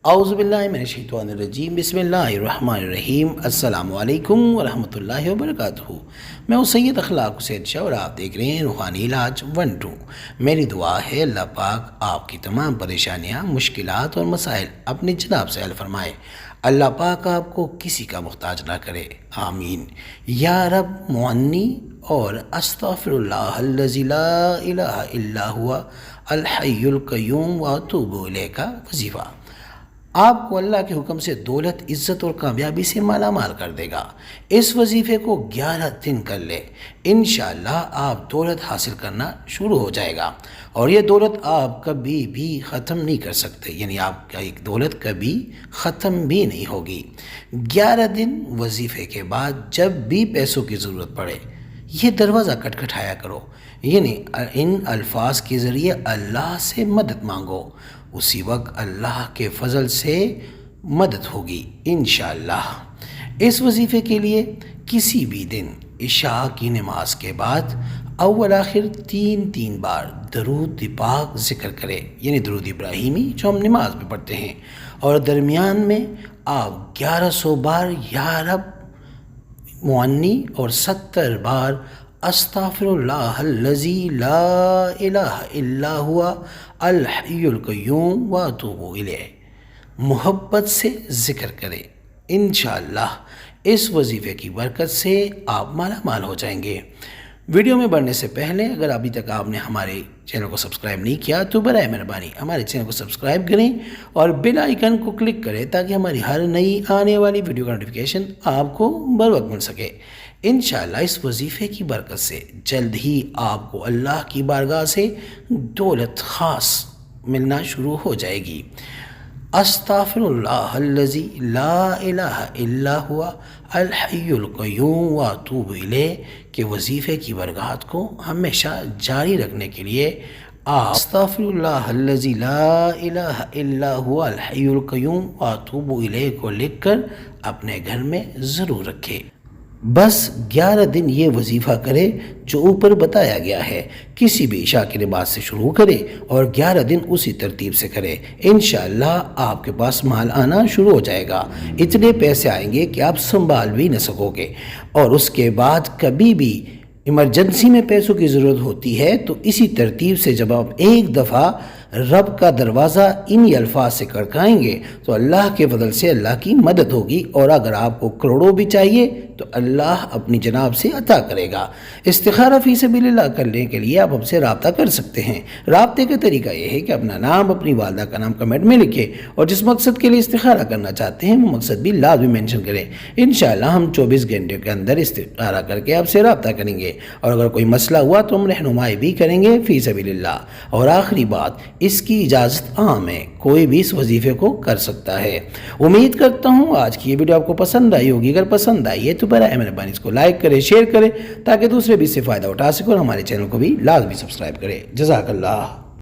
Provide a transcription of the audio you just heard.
اعوذ باللہ من الشیطان الرجیم، بسم اللہ الرحمن الرحیم۔ السلام علیکم ورحمۃ اللہ وبرکاتہ۔ میں ہوں سید اخلاق حسین شاہ اور آپ دیکھ رہے ہیں روحانی علاج 1-2۔ میری دعا ہے اللہ پاک آپ کی تمام پریشانیاں، مشکلات اور مسائل اپنی جناب سے حل فرمائے۔ اللہ پاک آپ کو کسی کا محتاج نہ کرے، آمین۔ یا رب معنی اور استغفر اللہ الذی لا الہ الا هو الحی القیوم واتوب الیہ کا وظیفہ آپ کو اللہ کے حکم سے دولت، عزت اور کامیابی سے مالا مال کر دے گا۔ اس وظیفے کو 11 دن کر لے، انشاءاللہ آپ دولت حاصل کرنا شروع ہو جائے گا، اور یہ دولت آپ کبھی بھی ختم نہیں کر سکتے، یعنی آپ کا ایک دولت کبھی ختم بھی نہیں ہوگی۔ 11 دن وظیفے کے بعد جب بھی پیسوں کی ضرورت پڑے، یہ دروازہ کھٹکھٹایا کرو، یعنی ان الفاظ کے ذریعے اللہ سے مدد مانگو، اسی وقت اللہ کے فضل سے مدد ہوگی انشاءاللہ۔ اس وظیفے کے لیے کسی بھی دن عشاء کی نماز کے بعد اول آخر 3 بار درود پاک ذکر کرے، یعنی درود ابراہیمی جو ہم نماز میں پڑھتے ہیں، اور درمیان میں آپ 1100 بار یا رب معنی اور 70 بار استغفر اللہ الذی لا الہ الا هو الحی القیوم واتوب الیہ محبت سے ذکر کریں۔ انشاءاللہ اس وظیفے کی برکت سے آپ مالا مال ہو جائیں گے۔ ویڈیو میں بڑھنے سے پہلے اگر ابھی تک آپ نے ہمارے چینل کو سبسکرائب نہیں کیا تو برائے مہربانی ہمارے چینل کو سبسکرائب کریں اور بیل آئیکن کو کلک کریں تاکہ ہماری ہر نئی آنے والی ویڈیو کا نوٹیفیکیشن آپ کو بر وقت مل سکے۔ انشاءاللہ اس وظیفے کی برکت سے جلد ہی آپ کو اللہ کی بارگاہ سے دولت خاص ملنا شروع ہو جائے گی۔ استغفر اللہ الذی لا الہ الا هو الحی القیوم واتوب الیہ کے وظیفے کی برکات کو ہمیشہ جاری رکھنے کے لیے آپ استغفر اللہ الذی لا الہ الا هو الحی القیوم واتوب الیہ کو لکھ کر اپنے گھر میں ضرور رکھیں۔ بس 11 دن یہ وظیفہ کرے جو اوپر بتایا گیا ہے، کسی بھی عشاء کی نماز سے شروع کرے اور 11 دن اسی ترتیب سے کرے، انشاءاللہ آپ کے پاس مال آنا شروع ہو جائے گا، اتنے پیسے آئیں گے کہ آپ سنبھال بھی نہ سکو گے، اور اس کے بعد کبھی بھی ایمرجنسی میں پیسوں کی ضرورت ہوتی ہے تو اسی ترتیب سے جب آپ ایک دفعہ رب کا دروازہ انہی الفاظ سے کھڑکائیں گے تو اللہ کے فضل سے اللہ کی مدد ہوگی، اور اگر آپ کو کروڑوں بھی چاہیے تو اللہ اپنی جناب سے عطا کرے گا۔ استخارہ فی سبیل اللہ کرنے کے لیے آپ ہم سے رابطہ کر سکتے ہیں۔ رابطے کا طریقہ یہ ہے کہ اپنا نام، اپنی والدہ کا نام کمنٹ میں لکھیں، اور جس مقصد کے لیے استخارہ کرنا چاہتے ہیں وہ مقصد بھی لازمی مینشن کریں۔ انشاءاللہ ہم 24 گھنٹے کے اندر استخارہ کر کے آپ سے رابطہ کریں گے، اور اگر کوئی مسئلہ ہوا تو ہم رہنمائی بھی کریں گے فی سبیل اللہ۔ اور آخری بات، اس کی اجازت عام ہے، کوئی بھی اس وظیفے کو کر سکتا ہے۔ امید کرتا ہوں آج کی یہ ویڈیو آپ کو پسند آئی ہوگی۔ اگر پسند آئی ہے تو برائے مہربانی اس کو لائک کریں، شیئر کریں تاکہ دوسرے بھی اس سے فائدہ اٹھا سکیں، اور ہمارے چینل کو بھی لازمی سبسکرائب کریں۔ جزاک اللہ۔